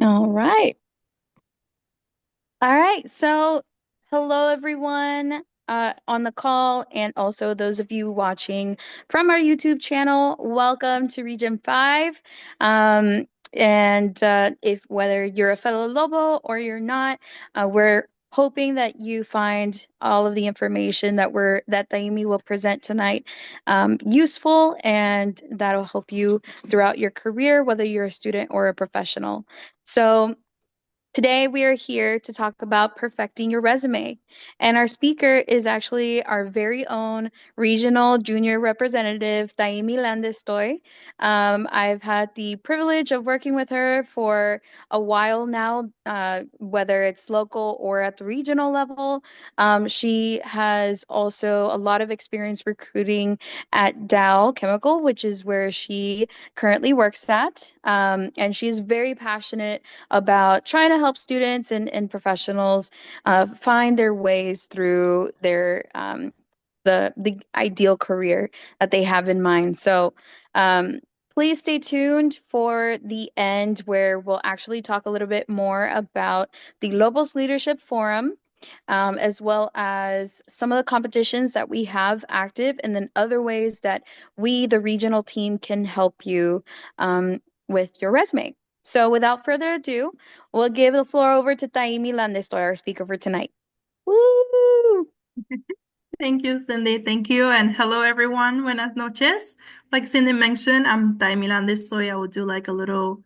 All right. All right. So, hello everyone on the call, and also those of you watching from our YouTube channel. Welcome to Region 5. And if whether you're a fellow Lobo or you're not, we're hoping that you find all of the information that Taimi will present tonight useful, and that'll help you throughout your career, whether you're a student or a professional. So, today, we are here to talk about perfecting your resume. And our speaker is actually our very own regional junior representative, Taimi Landestoy. I've had the privilege of working with her for a while now, whether it's local or at the regional level. She has also a lot of experience recruiting at Dow Chemical, which is where she currently works at. And she's very passionate about trying to help students and professionals find their ways through the ideal career that they have in mind. So please stay tuned for the end where we'll actually talk a little bit more about the Lobos Leadership Forum. As well as some of the competitions that we have active, and then other ways that we, the regional team, can help you with your resume. So without further ado, we'll give the floor over to Taimi Landestoy, our speaker for tonight. Woo! Thank you, Cindy. Thank you. And hello, everyone. Buenas noches. Like Cindy mentioned, I'm Dai Milandes, so I will do like a little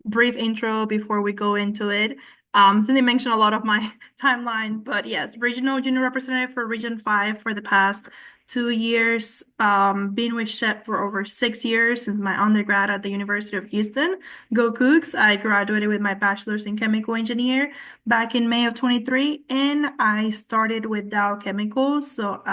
brief intro before we go into it. Cindy mentioned a lot of my timeline, but yes, regional junior representative for Region 5 for the past 2 years. Been with SHPE for over 6 years since my undergrad at the University of Houston. Go Cougs! I graduated with my bachelor's in chemical engineer back in May of 23, and I started with Dow Chemicals. So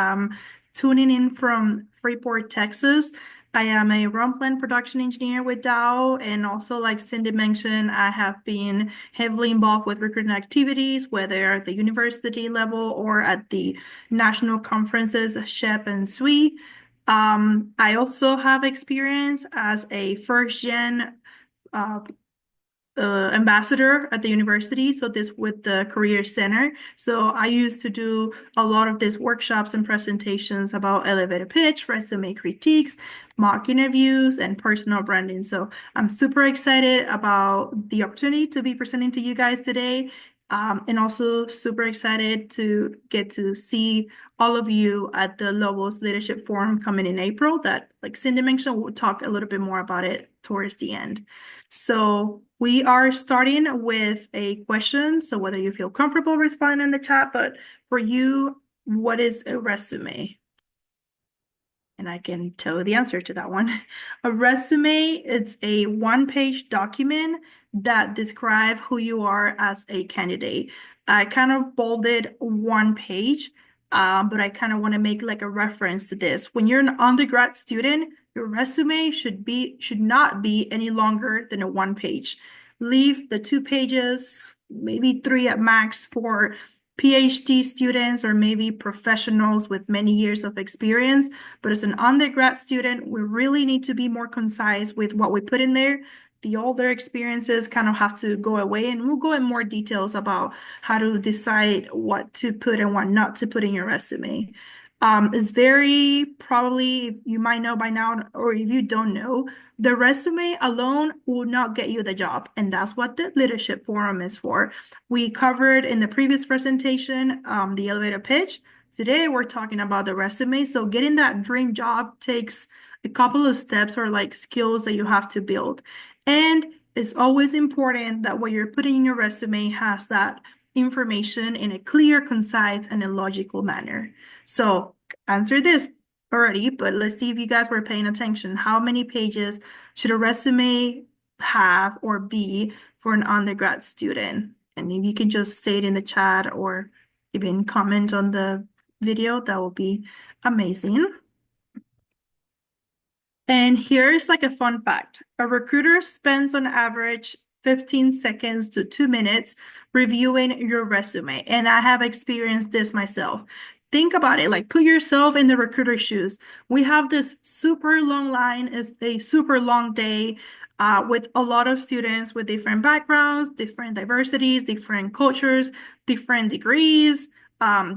tuning in from Freeport, Texas. I am a run plant production engineer with Dow, and also, like Cindy mentioned, I have been heavily involved with recruiting activities, whether at the university level or at the national conferences, SHPE and SWE. I also have experience as a first gen uh, ambassador at the university, so this with the career center. So I used to do a lot of these workshops and presentations about elevator pitch, resume critiques, mock interviews, and personal branding. So I'm super excited about the opportunity to be presenting to you guys today. And also super excited to get to see all of you at the Lobos Leadership Forum coming in April that, like Cindy mentioned, we'll talk a little bit more about it towards the end. So we are starting with a question. So whether you feel comfortable responding in the chat, but for you, what is a resume? And I can tell you the answer to that one. A resume is a one-page document that describes who you are as a candidate. I kind of bolded one page, but I kind of want to make like a reference to this. When you're an undergrad student, your resume should not be any longer than a one page. Leave the 2 pages, maybe three at max for PhD students or maybe professionals with many years of experience. But as an undergrad student, we really need to be more concise with what we put in there. The older experiences kind of have to go away, and we'll go in more details about how to decide what to put and what not to put in your resume. It's very probably, you might know by now, or if you don't know, the resume alone will not get you the job. And that's what the leadership forum is for. We covered in the previous presentation the elevator pitch. Today, we're talking about the resume. So getting that dream job takes a couple of steps or like skills that you have to build. And it's always important that what you're putting in your resume has that information in a clear, concise, and a logical manner. So answer this already, but let's see if you guys were paying attention. How many pages should a resume have or be for an undergrad student? And if you can just say it in the chat or even comment on the video, that will be amazing. And here's like a fun fact. A recruiter spends on average 15 seconds to 2 minutes reviewing your resume. And I have experienced this myself. think about it, like put yourself in the recruiter's shoes. We have this super long line, it's a super long day with a lot of students with different backgrounds, different diversities, different cultures, different degrees,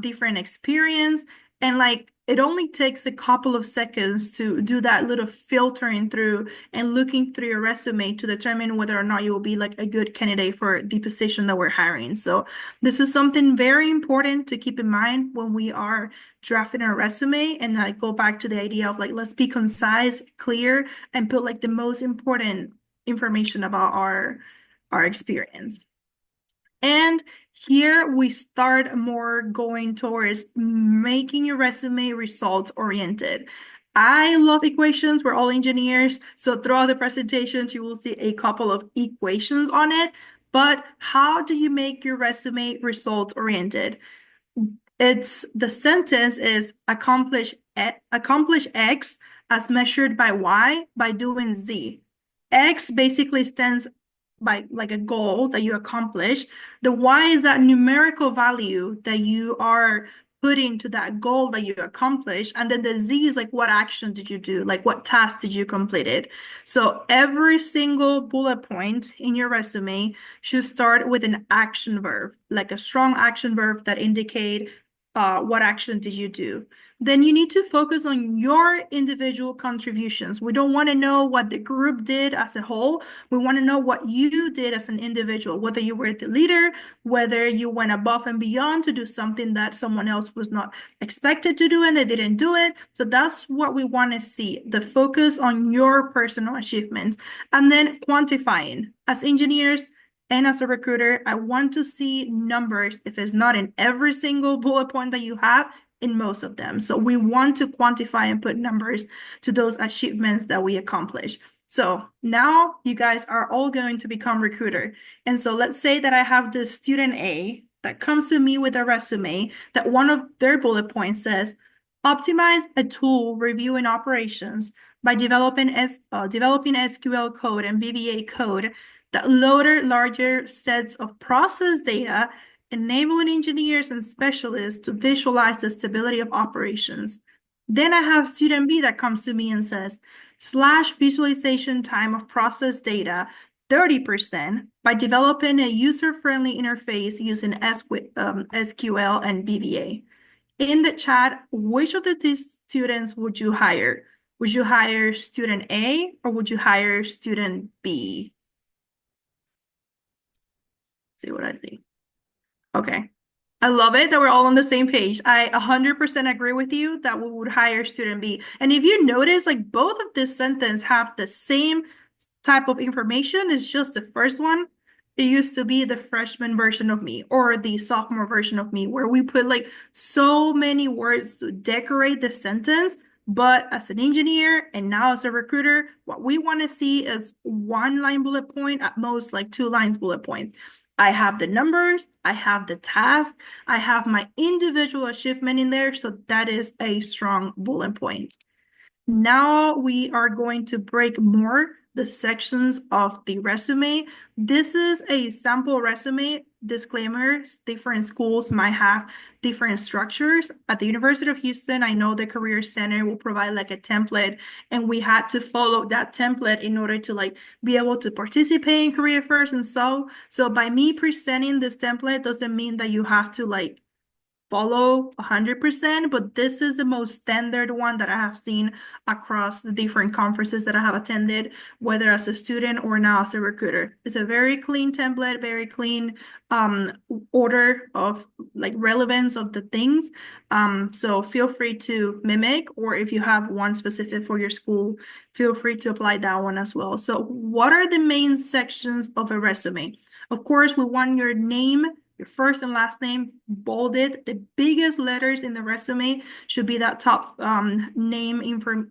different experience. And like it only takes a couple of seconds to do that little filtering through and looking through your resume to determine whether or not you will be like a good candidate for the position that we're hiring. So this is something very important to keep in mind when we are drafting our resume. And I go back to the idea of like, let's be concise, clear, and put like the most important information about our experience. And here we start more going towards making your resume results oriented. I love equations. We're all engineers. So throughout the presentations, you will see a couple of equations on it. But how do you make your resume results oriented? It's the sentence is accomplish X as measured by Y by doing Z. X basically stands by like a goal that you accomplish. The Y is that numerical value that you are putting to that goal that you accomplish. And then the Z is like what action did you do? Like what task did you complete it? So every single bullet point in your resume should start with an action verb, like a strong action verb that indicate what action did you do? Then you need to focus on your individual contributions. We don't want to know what the group did as a whole. We want to know what you did as an individual, whether you were the leader, whether you went above and beyond to do something that someone else was not expected to do and they didn't do it. So that's what we want to see, the focus on your personal achievements. And then quantifying. As engineers, and as a recruiter, I want to see numbers, if it's not in every single bullet point that you have, in most of them. So we want to quantify and put numbers to those achievements that we accomplish. So now you guys are all going to become recruiter. And so let's say that I have this student A that comes to me with a resume that one of their bullet points says, optimize a tool reviewing operations by developing SQL code and VBA code that loaded larger sets of process data, enabling engineers and specialists to visualize the stability of operations. Then I have student B that comes to me and says, slash visualization time of process data 30% by developing a user-friendly interface using SQL and VBA. In the chat, which of these students would you hire? Would you hire student A or would you hire student B? See what I see. Okay. I love it that we're all on the same page. I 100% agree with you that we would hire student B. And if you notice, like both of this sentence have the same type of information. It's just the first one. It used to be the freshman version of me or the sophomore version of me, where we put like so many words to decorate the sentence. But as an engineer and now as a recruiter, what we want to see is one line bullet point, at most like 2 lines bullet points. I have the numbers, I have the task, I have my individual achievement in there. So that is a strong bullet point. Now we are going to break more the sections of the resume. This is a sample resume. Disclaimers, different schools might have different structures. At the University of Houston, I know the Career Center will provide like a template, and we had to follow that template in order to like be able to participate in career fairs and so by me presenting this template doesn't mean that you have to like follow 100%, but this is the most standard one that I have seen across the different conferences that I have attended, whether as a student or now as a recruiter. It's a very clean template, very clean order of like relevance of the things. So feel free to mimic, or if you have one specific for your school, feel free to apply that one as well. So what are the main sections of a resume? Of course, we want your name, your first and last name bolded. The biggest letters in the resume should be that top name,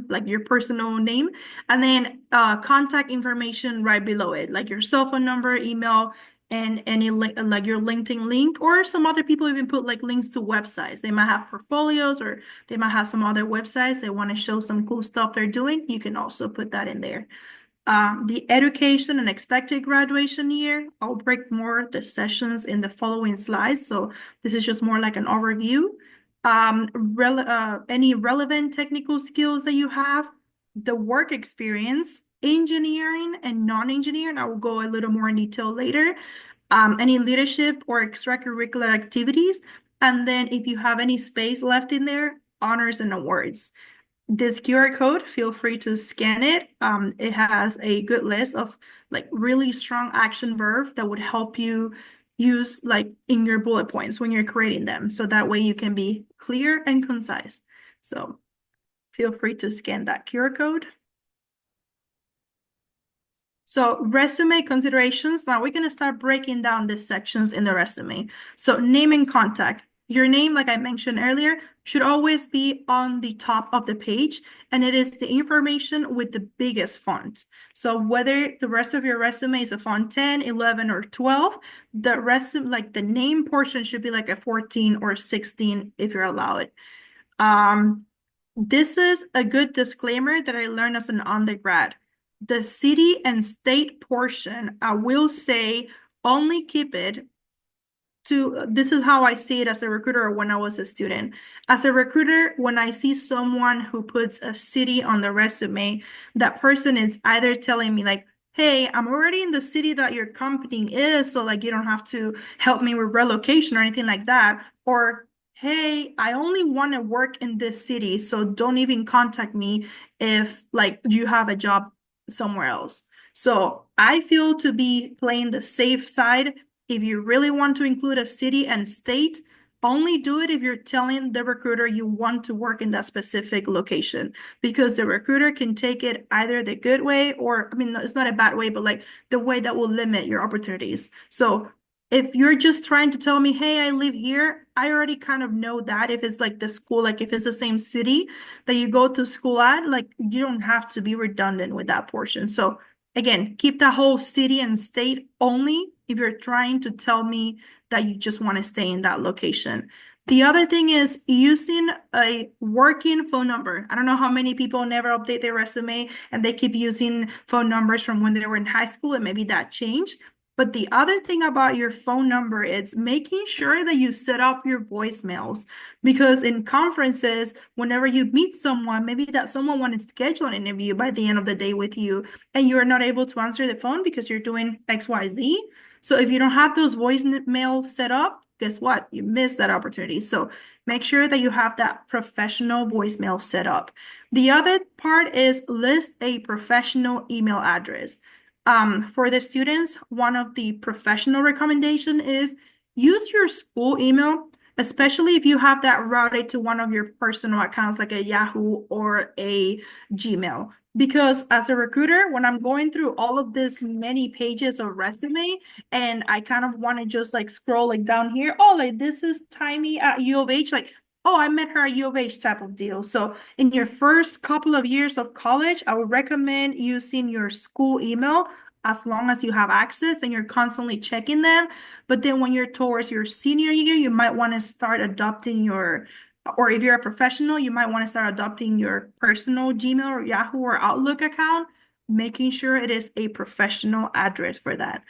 like your personal name, and then contact information right below it, like your cell phone number, email, and any like your LinkedIn link, or some other people even put like links to websites. They might have portfolios, or they might have some other websites they want to show some cool stuff they're doing. You can also put that in there. The education and expected graduation year. I'll break more the sessions in the following slides. So this is just more like an overview. Any relevant technical skills that you have, the work experience, engineering and non-engineering. I will go a little more in detail later. Any leadership or extracurricular activities. And then if you have any space left in there, honors and awards. This QR code, feel free to scan it. It has a good list of like really strong action verbs that would help you use like in your bullet points when you're creating them. So that way you can be clear and concise. So feel free to scan that QR code. So resume considerations. Now we're going to start breaking down the sections in the resume. So name and contact. Your name, like I mentioned earlier, should always be on the top of the page, and it is the information with the biggest font. So whether the rest of your resume is a font 10, 11, or 12, the resume, like the name portion should be like a 14 or 16 if you're allowed. Um, this is a good disclaimer that I learned as an undergrad. The city and state portion, I will say only keep it to, this is how I see it as a recruiter or when I was a student. As a recruiter, when I see someone who puts a city on the resume, that person is either telling me like, hey, I'm already in the city that your company is, so like you don't have to help me with relocation or anything like that. Or, hey, I only want to work in this city, so don't even contact me if like you have a job somewhere else. So I feel to be playing the safe side, if you really want to include a city and state, only do it if you're telling the recruiter you want to work in that specific location, because the recruiter can take it either the good way or, I mean, it's not a bad way, but like the way that will limit your opportunities. So if you're just trying to tell me, hey, I live here, I already kind of know that if it's like the school, like if it's the same city that you go to school at, like you don't have to be redundant with that portion. So again, keep the whole city and state only if you're trying to tell me that you just want to stay in that location. The other thing is using a working phone number. I don't know how many people never update their resume and they keep using phone numbers from when they were in high school, and maybe that changed. But the other thing about your phone number is making sure that you set up your voicemails, because in conferences, whenever you meet someone, maybe that someone wanted to schedule an interview by the end of the day with you, and you are not able to answer the phone because you're doing XYZ. So if you don't have those voicemail set up, guess what? You missed that opportunity. So make sure that you have that professional voicemail set up. The other part is list a professional email address. For the students, one of the professional recommendation is use your school email, especially if you have that routed to one of your personal accounts like a Yahoo or a Gmail. Because as a recruiter, when I'm going through all of this many pages of resume and I kind of want to just like scroll like down here, oh, like this is Timey at U of H, like, oh, I met her at U of H type of deal. So in your first couple of years of college, I would recommend using your school email as long as you have access and you're constantly checking them. But then when you're towards your senior year, you might want to start adopting your, or if you're a professional, you might want to start adopting your personal Gmail or Yahoo or Outlook account, making sure it is a professional address for that.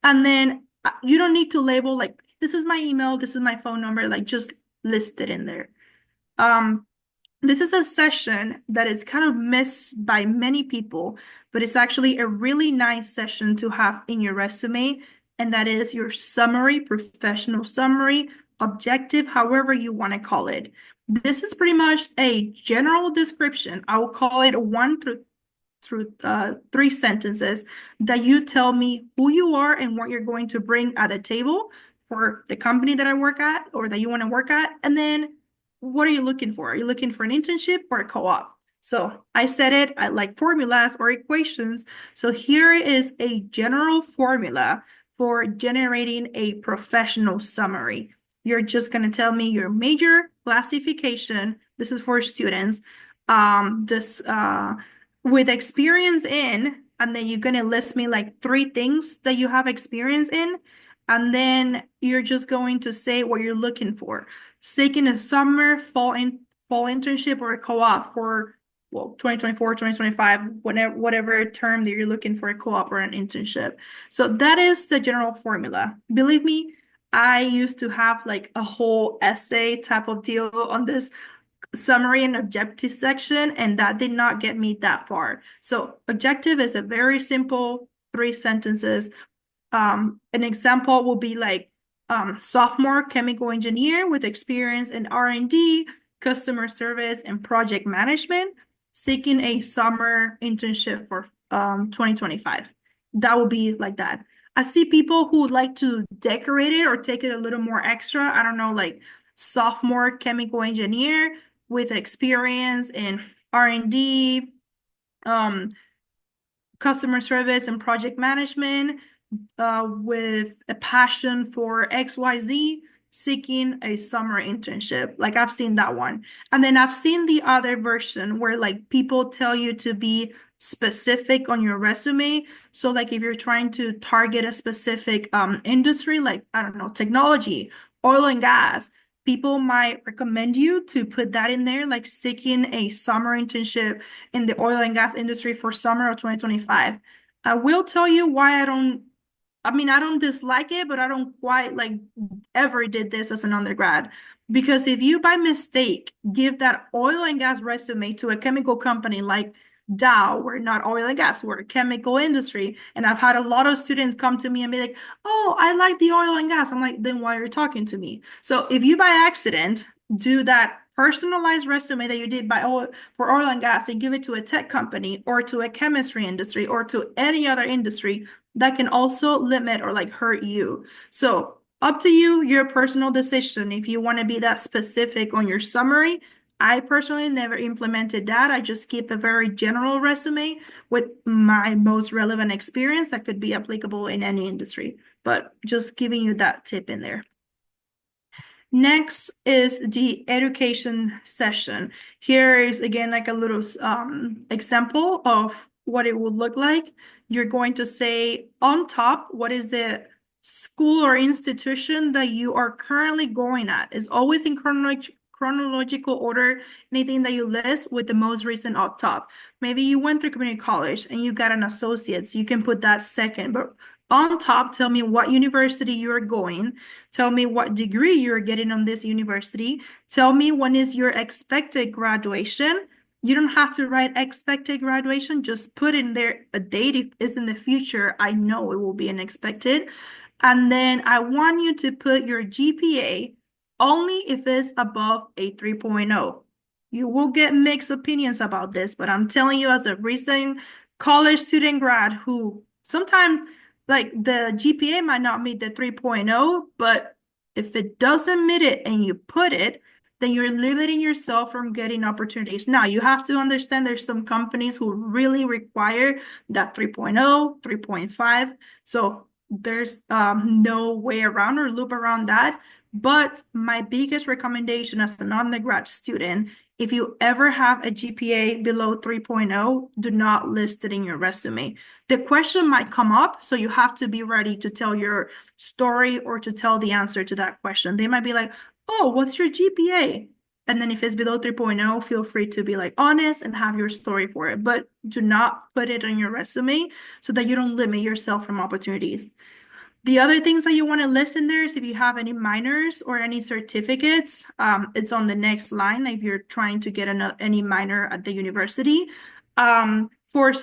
And then you don't need to label like, this is my email, this is my phone number, like just list it in there. Um, this is a session that is kind of missed by many people, but it's actually a really nice session to have in your resume, and that is your summary, professional summary, objective, however you want to call it. This is pretty much a general description. I will call it 1 through 3 sentences that you tell me who you are and what you're going to bring at the table for the company that I work at or that you want to work at. And then what are you looking for? Are you looking for an internship or a co-op? So I said it, I like formulas or equations. So here is a general formula for generating a professional summary. You're just going to tell me your major, classification. This is for students. This with experience in, and then you're going to list me like 3 things that you have experience in. And then you're just going to say what you're looking for. Seeking a summer, fall internship or a co-op for well, 2024, 2025, whatever term that you're looking for a co-op or an internship. So that is the general formula. Believe me, I used to have like a whole essay type of deal on this summary and objective section, and that did not get me that far. So objective is a very simple 3 sentences. An example will be like sophomore chemical engineer with experience in R&D, customer service, and project management, seeking a summer internship for 2025. That will be like that. I see people who would like to decorate it or take it a little more extra. I don't know, like sophomore chemical engineer with experience in R&D, um, customer service, and project management, with a passion for XYZ, seeking a summer internship. Like I've seen that one. And then I've seen the other version where like people tell you to be specific on your resume. So like if you're trying to target a specific industry, like I don't know, technology, oil and gas, people might recommend you to put that in there, like seeking a summer internship in the oil and gas industry for summer of 2025. I will tell you why I don't dislike it, but I don't quite like ever did this as an undergrad. Because if you by mistake give that oil and gas resume to a chemical company like Dow, we're not oil and gas, we're a chemical industry. And I've had a lot of students come to me and be like, oh, I like the oil and gas. I'm like, then why are you talking to me? So if you by accident do that personalized resume that you did for oil and gas and give it to a tech company or to a chemistry industry or to any other industry, that can also limit or like hurt you. So up to you, your personal decision. If you want to be that specific on your summary, I personally never implemented that. I just keep a very general resume with my most relevant experience that could be applicable in any industry. But just giving you that tip in there. Next is the education session. Here is again like a little example of what it would look like. You're going to say on top, what is the school or institution that you are currently going at? Is always in chronological order, anything that you list with the most recent up top. Maybe you went through community college and you got an associate's, you can put that second, but on top, tell me what university you're going. Tell me what degree you're getting on this university. Tell me when is your expected graduation. You don't have to write expected graduation. Just put in there a date. If it's in the future, I know it will be unexpected. And then I want you to put your GPA only if it's above a 3.0. You will get mixed opinions about this, but I'm telling you as a recent college student grad who sometimes like the GPA might not meet the 3.0, but if it doesn't meet it and you put it, then you're limiting yourself from getting opportunities. Now, you have to understand there's some companies who really require that 3.0, 3.5. So there's no way around or loop around that. But my biggest recommendation as an undergrad student, if you ever have a GPA below 3.0, do not list it in your resume. The question might come up, so you have to be ready to tell your story or to tell the answer to that question. They might be like, oh, what's your GPA? And then if it's below 3.0, feel free to be like honest and have your story for it. But do not put it on your resume so that you don't limit yourself from opportunities. The other things that you want to list in there is if you have any minors or any certificates, it's on the next line if you're trying to get any minor at the university. For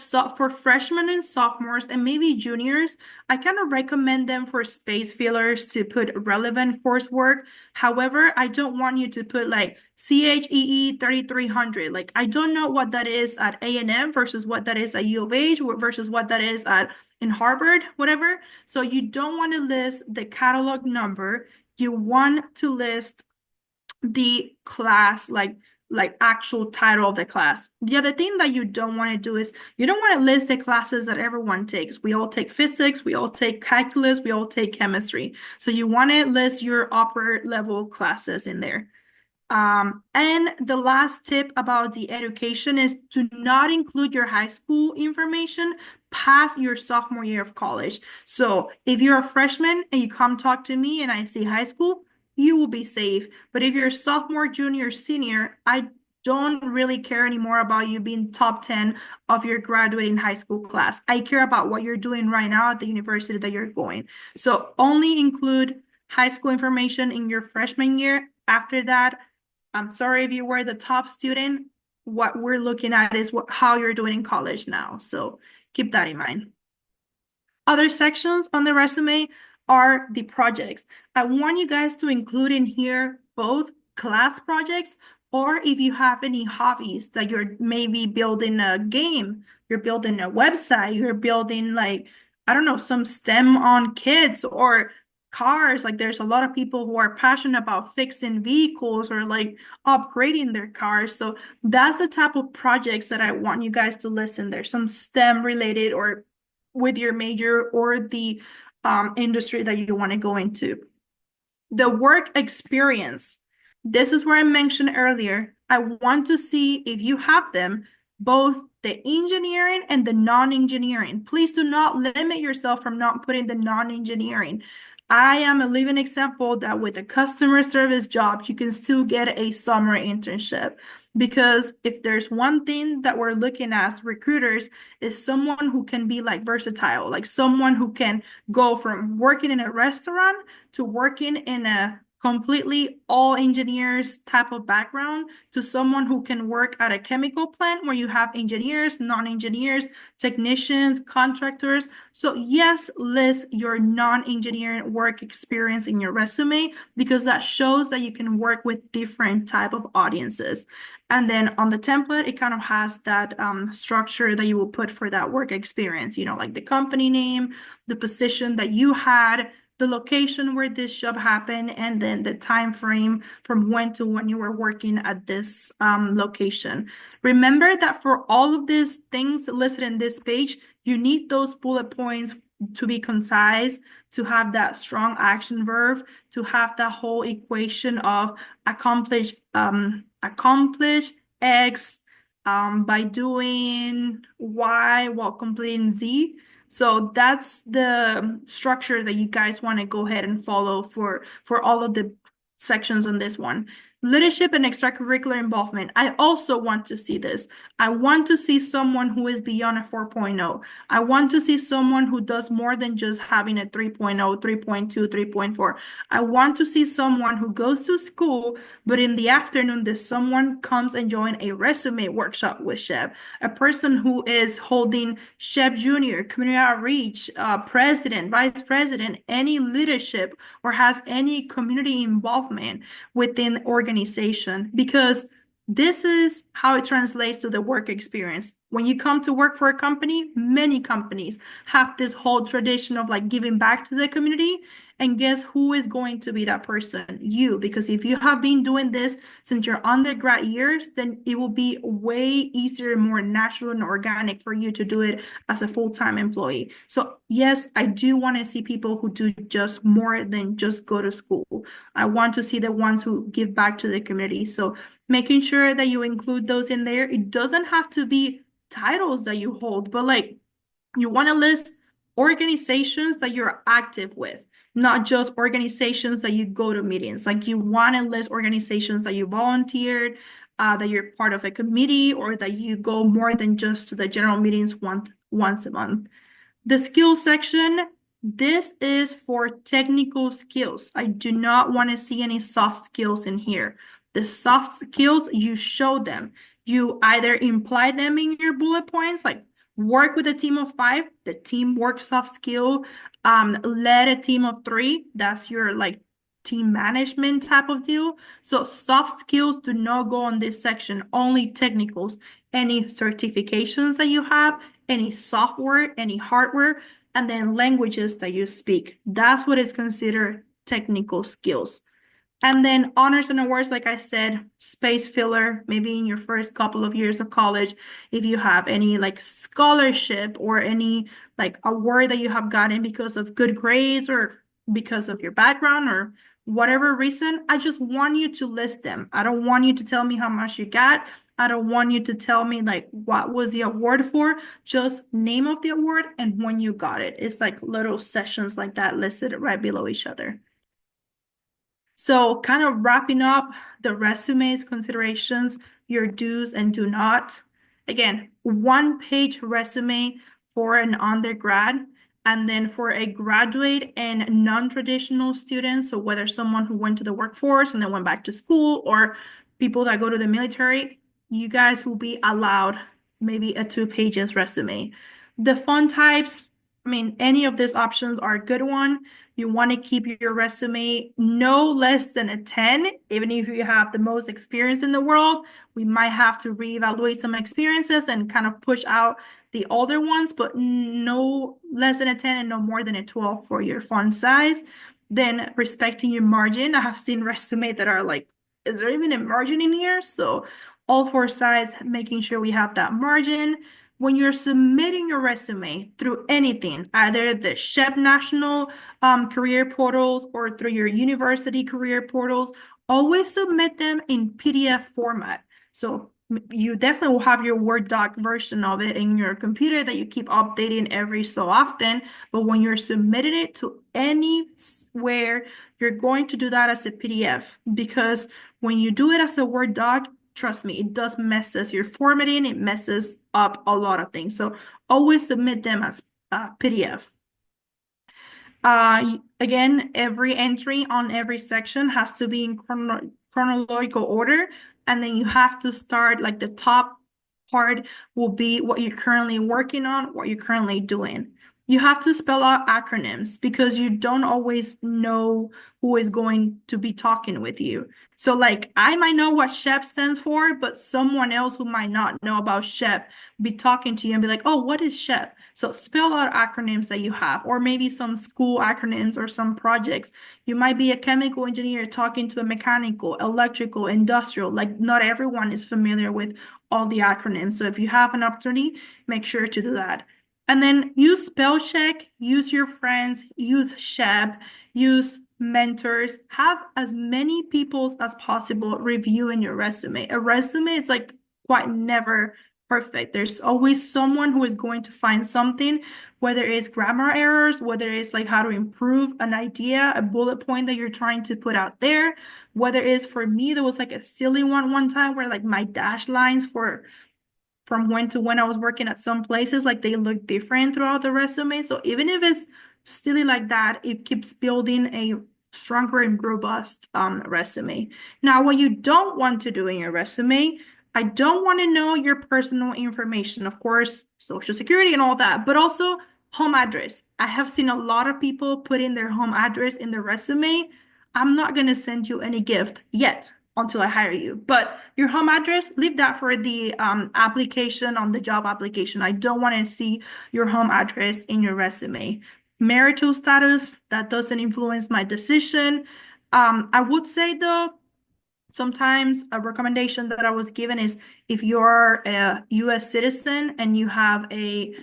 freshmen and sophomores and maybe juniors, I kind of recommend them for space fillers to put relevant coursework. However, I don't want you to put like SHPE 3300. Like I don't know what that is at A&M versus what that is at U of H versus what that is at in Harvard, whatever. So you don't want to list the catalog number. You want to list the class, like actual title of the class. The other thing that you don't want to do is you don't want to list the classes that everyone takes. We all take physics, we all take calculus, we all take chemistry. So you want to list your upper level classes in there. And the last tip about the education is to not include your high school information past your sophomore year of college. So if you're a freshman and you come talk to me and I see high school, you will be safe. But if you're a sophomore, junior, senior, I don't want you to put like CHEE 3300. Like I don't know what that is at A&M versus what that is at in Harvard, whatever. So you don't want to list the catalog number. You want to list the class, like the actual title of the class. The other thing that you don't want to do is you don't want to list the classes that everyone takes. We all take physics, we all take calculus, we all take chemistry. So you want to list your upper level classes in there. And the last tip about the education is to not include your high school information past your sophomore year of college. So if you're a freshman and you come talk to me and I see high school, you will be safe. But if you're a sophomore, junior, senior, don't really care anymore about you being top 10 of your graduating high school class. I care about what you're doing right now at the university that you're going. So only include high school information in your freshman year. After that, I'm sorry if you were the top student. What we're looking at is how you're doing in college now. So keep that in mind. Other sections on the resume are the projects. I want you guys to include in here both class projects or if you have any hobbies that you're maybe building a game, you're building a website, you're building like, I don't know, some STEM on kids or cars. Like there's a lot of people who are passionate about fixing vehicles or like upgrading their cars. So that's the type of projects that I want you guys to list in there, some STEM related or with your major or the industry that you want to go into. The work experience. This is where I mentioned earlier. I want to see if you have them, both the engineering and the non-engineering. Please do not limit yourself from not putting the non-engineering. I am a living example that with a customer service job, you can still get a summer internship. Because if there's one thing that we're looking as recruiters is someone who can be like versatile, like someone who can go from working in a restaurant to working in a completely all engineers type of background to someone who can work at a chemical plant where you have engineers, non-engineers, technicians, contractors. So yes, list your non-engineering work experience in your resume because that shows that you can work with different type of audiences. And then on the template, it kind of has that structure that you will put for that work experience, you know, like the company name, the position that you had, the location where this job happened, and then the time frame from when to when you were working at this location. Remember that for all of these things listed in this page, you need those bullet points to be concise, to have that strong action verb, to have that whole equation of accomplish X by doing Y while completing Z. So that's the structure that you guys want to go ahead and follow for all of the sections on this one. Leadership and extracurricular involvement. I also want to see this. I want to see someone who is beyond a 4.0. I want to see someone who does more than just having a 3.0, 3.2, 3.4. I want to see someone who goes to school, but in the afternoon, this someone comes and join a resume workshop with SHPE, a person who is holding SHPE Junior, community outreach, president, vice president, any leadership, or has any community involvement within the organization, because this is how it translates to the work experience. When you come to work for a company, many companies have this whole tradition of like giving back to the community. And guess who is going to be that person? You. Because if you have been doing this since your undergrad years, then it will be way easier, more natural and organic for you to do it as a full-time employee. So yes, I do want to see people who do just more than just go to school. I want to see the ones who give back to the community. So making sure that you include those in there. It doesn't have to be titles that you hold, but like you want to list organizations that you're active with, not just organizations that you go to meetings. Like you want to list organizations that you volunteered, that you're part of a committee, or that you go more than just to the general meetings once a month. The skills section, this is for technical skills. I do not want to see any soft skills in here. The soft skills, you show them. You either imply them in your bullet points, like work with a team of 5, the teamwork soft skill, led a team of 3, that's your like team management type of deal. So soft skills do not go on this section, only technicals. Any certifications that you have, any software, any hardware, and then languages that you speak. That's what is considered technical skills. And then honors and awards, like I said, space filler, maybe in your first couple of years of college, if you have any like scholarship or any like award that you have gotten because of good grades or because of your background or whatever reason, I just want you to list them. I don't want you to tell me how much you got. I don't want you to tell me like what was the award for, just name of the award and when you got it. It's like little sessions like that listed right below each other. So kind of wrapping up the resumes considerations, your do's and do not. Again, one page resume for an undergrad, and then for a graduate and non-traditional students, so whether someone who went to the workforce and then went back to school or people that go to the military, you guys will be allowed maybe a 2 pages resume. The font types, I mean, any of these options are a good one. You want to keep your resume no less than a 10, even if you have the most experience in the world. We might have to reevaluate some experiences and kind of push out the older ones, but no less than a 10 and no more than a 12 for your font size. Then respecting your margin. I have seen resumes that are like, is there even a margin in here? So all four sides, making sure we have that margin. When you're submitting your resume through anything, either the SHPE National career portals or through your university career portals, always submit them in PDF format. So you definitely will have your Word doc version of it in your computer that you keep updating every so often. But when you're submitting it to anywhere, you're going to do that as a PDF, because when you do it as a Word doc, trust me, it does messes your formatting, it messes up a lot of things. So always submit them as PDF. Again, every entry on every section has to be in chronological order, and then you have to start like the top part will be what you're currently working on, what you're currently doing. You have to spell out acronyms because you don't always know who is going to be talking with you. So like I might know what SHPE stands for, but someone else who might not know about SHPE be talking to you and be like, oh, what is SHPE? So spell out acronyms that you have, or maybe some school acronyms or some projects. You might be a chemical engineer talking to a mechanical, electrical, industrial. Like not everyone is familiar with all the acronyms. So if you have an opportunity, make sure to do that. And then use spell check, use your friends, use SHPE, use mentors, have as many people as possible reviewing your resume. A resume is like quite never perfect. There's always someone who is going to find something, whether it's grammar errors, whether it's like how to improve an idea, a bullet point that you're trying to put out there, whether it's for me, there was like a silly one time where like my dash lines for from when to when I was working at some places, like they look different throughout the resume. So even if it's silly like that, it keeps building a stronger and robust resume. Now, what you don't want to do in your resume, I don't want to know your personal information, of course, social security and all that, but also home address. I have seen a lot of people put in their home address in the resume. I'm not going to send you any gift yet until I hire you. But your home address, leave that for the application on the job application. I don't want to see your home address in your resume. Marital status, that doesn't influence my decision. I would say though, sometimes a recommendation that I was given is if you're a US citizen and you have a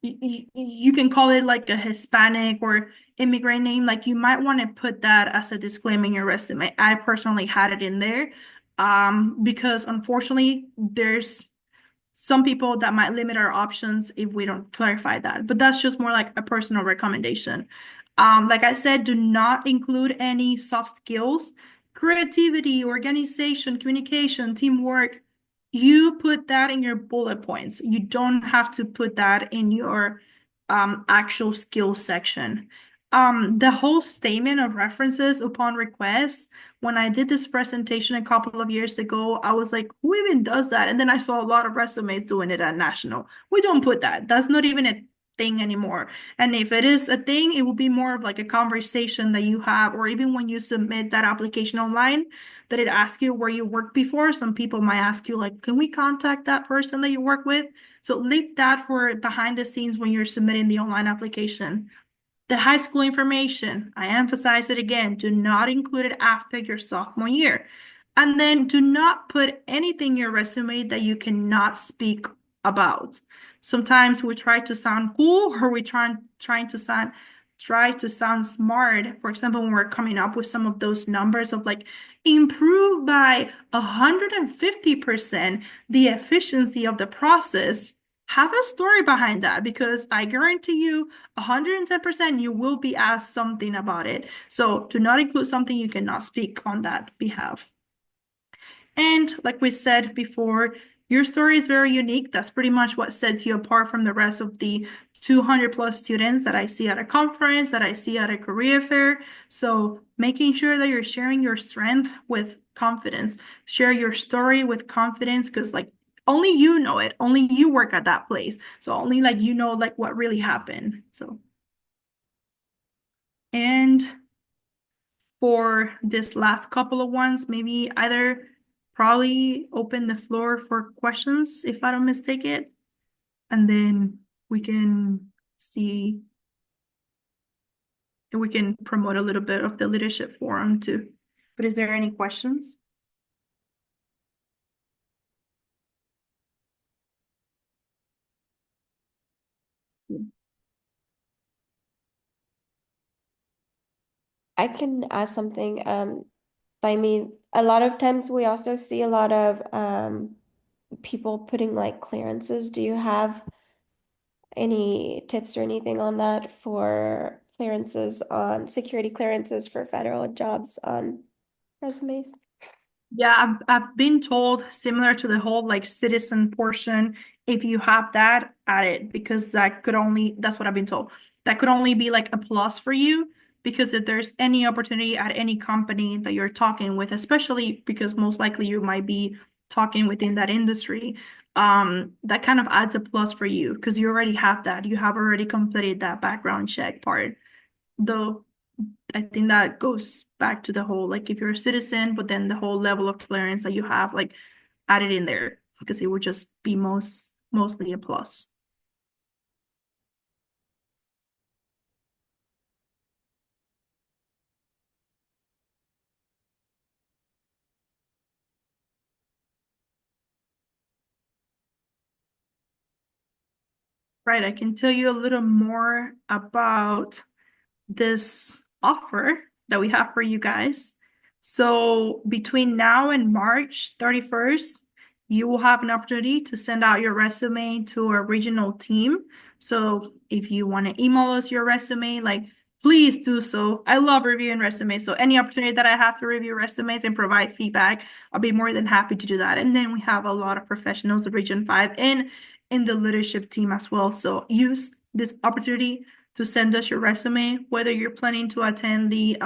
you can call it like a Hispanic or immigrant name. Like you might want to put that as a disclaimer in your resume. I personally had it in there because unfortunately there's some people that might limit our options if we don't clarify that. But that's just more like a personal recommendation. Like I said, do not include any soft skills, creativity, organization, communication, teamwork. You put that in your bullet points. You don't have to put that in your actual skills section. The whole statement of references upon request, when I did this presentation a couple of years ago, I was like, who even does that? And then I saw a lot of resumes doing it at National. We don't put that. That's not even a thing anymore. And if it is a thing, it will be more of like a conversation that you have, or even when you submit that application online, that it asks you where you worked before. Some people might ask you, like, can we contact that person that you work with? So leave that for behind the scenes when you're submitting the online application. The high school information, I emphasize it again, do not include it after your sophomore year. And then do not put anything in your resume that you cannot speak about. Sometimes we try to sound cool, or we trying to sound smart. For example, when we're coming up with some of those numbers of like improve by 150% the efficiency of the process, have a story behind that, because I guarantee you 110% you will be asked something about it. So do not include something you cannot speak on that behalf. And like we said before, your story is very unique. That's pretty much what sets you apart from the rest of the 200 plus students that I see at a conference, that I see at a career fair. So making sure that you're sharing your strength with confidence, share your story with confidence, because like only you know it, only you work at that place. So only like you know like what really happened. So and for this last couple of ones, maybe either probably open the floor for questions if I don't mistake it, and then we can see if we can promote a little bit of the leadership forum too. But is there any questions? I can ask something. I mean, a lot of times we also see a lot of people putting like clearances. Do you have any tips or anything on that for clearances on security clearances for federal jobs on resumes? Yeah, I've been told similar to the whole like citizen portion, if you have that, add it because that's what I've been told. That could only be like a plus for you because if there's any opportunity at any company that you're talking with, especially because most likely you might be talking within that industry, that kind of adds a plus for you because you already have that. You have already completed that background check part. Though I think that goes back to the whole like if you're a citizen, but then the whole level of clearance that you have like added in there because it would just be mostly a plus. Right, I can tell you a little more about this offer that we have for you guys. So between now and March 31st, you will have an opportunity to send out your resume to our regional team. So if you want to email us your resume, like please do so. I love reviewing resumes. So any opportunity that I have to review resumes and provide feedback, I'll be more than happy to do that. And then we have a lot of professionals of Region 5 and in the leadership team as well. So use this opportunity to send us your resume, whether you're planning to attend the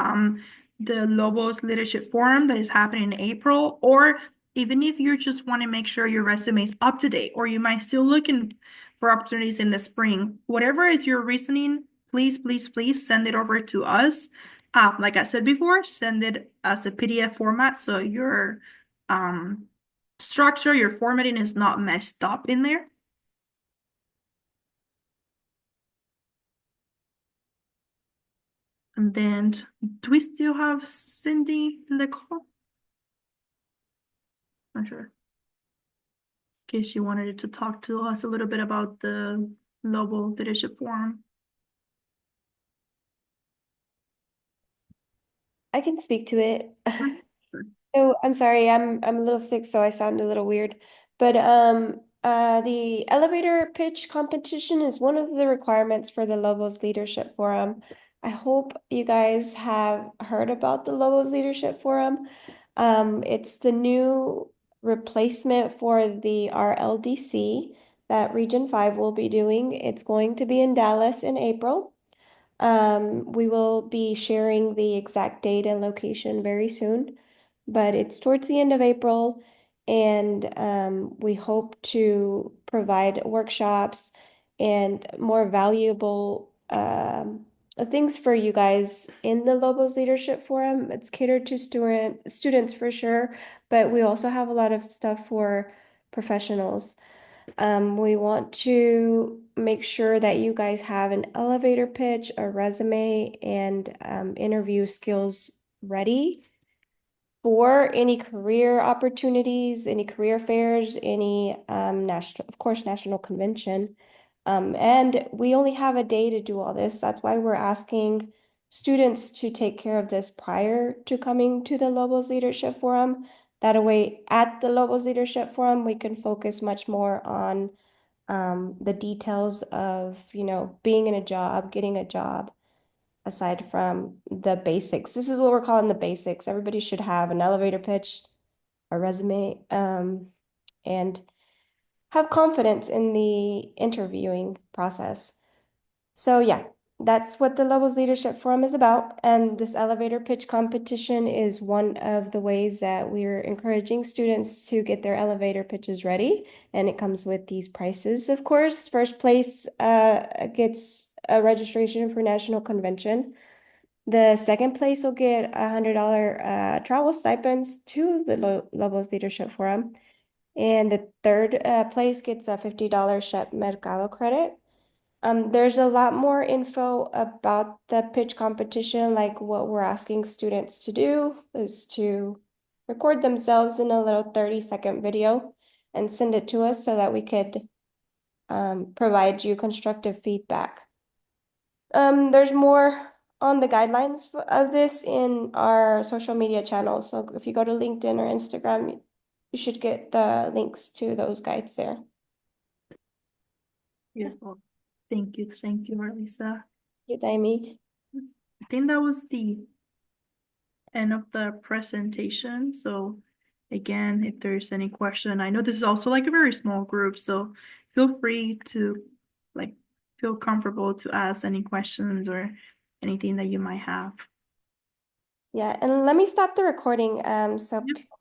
Lobos Leadership Forum that is happening in April, or even if you just want to make sure your resume is up to date, or you might still looking for opportunities in the spring. Whatever is your reasoning, please, please, please send it over to us. Like I said before, send it as a PDF format so your um, structure, your formatting is not messed up in there. And then, do we still have Cindy in the call? Not sure. In case you wanted to talk to us a little bit about the Global Leadership Forum. I can speak to it. Sure. So I'm sorry, I'm a little sick, so I sound a little weird. But the elevator pitch competition is one of the requirements for the Lobos Leadership Forum. I hope you guys have heard about the Lobos Leadership Forum. It's the new replacement for the RLDC that Region 5 will be doing. It's going to be in Dallas in April. We will be sharing the exact date and location very soon, but it's towards the end of April, and we hope to provide workshops and more valuable things for you guys in the Lobos Leadership Forum. It's catered to students for sure, but we also have a lot of stuff for professionals. We want to make sure that you guys have an elevator pitch, a resume, and interview skills ready for any career opportunities, any career fairs, any national, of course, national convention. And we only have a day to do all this. That's why we're asking students to take care of this prior to coming to the Lobos Leadership Forum. That way, at the Lobos Leadership Forum, we can focus much more on the details of, being in a job, getting a job, aside from the basics. This is what we're calling the basics. Everybody should have an elevator pitch, our resume, and have confidence in the interviewing process. So yeah, that's what the Levels Leadership Forum is about. And this elevator pitch competition is one of the ways that we're encouraging students to get their elevator pitches ready. And it comes with these prizes, of course. First place gets a registration for national convention. The second place will get $100 travel stipends to the Levels Leadership Forum. And the third place gets a $50 Shep Mercado credit. There's a lot more info about the pitch competition, like what we're asking students to do is to record themselves in a little 30-second video and send it to us so that we could provide you constructive feedback. There's more on the guidelines of this in our social media channels. So if you go to LinkedIn or Instagram, you should get the links to those guides there. Beautiful. Thank you, Marlisa. You, Daimi. I think that was the end of the presentation. So again, if there's any question, I know this is also like a very small group, so feel free to like feel comfortable to ask any questions or anything that you might have. Yeah, and let me stop the recording so Yep. people